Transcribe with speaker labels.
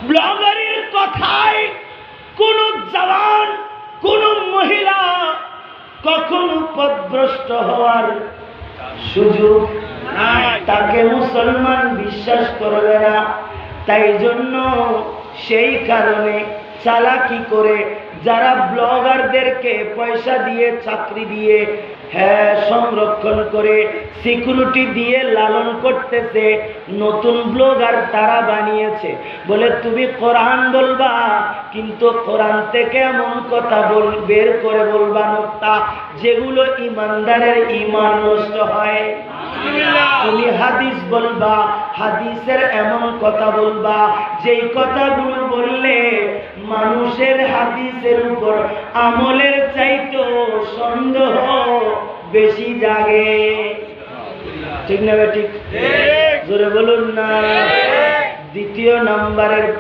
Speaker 1: ব্লগারের কথায় কোন জওয়ান কোন মহিলা কখনো পথভ্রষ্ট হওয়ার সুযোগ নাই, তাকে মুসলমান বিশ্বাস করবে না। তাই জন্য সেই কারণে চালাকি করে যারা ব্লগারদেরকে পয়সা দিয়ে চাকরি দিয়ে সংরক্ষণ করে সিকিউরিটি দিয়ে লালন করতেছে, নতুন ব্লগার তারা বানিয়েছে। বলে তুমি কোরআন বলবা, কিন্তু কোরআন থেকে এমন কথা বের করে বলবা নোক্তা যেগুলো ইমানদারের ঈমান নষ্ট হয়। তুমি হাদিস বলবা, হাদিসের এমন কথা বলবা যেই কথাগুলো বললে মানুষের হাদিসের উপর আমলের চাইতো সন্দেহ বেশি জাগে। ঠিক না? ঠিক, জোরে বলুন না। দ্বিতীয় নাম্বারের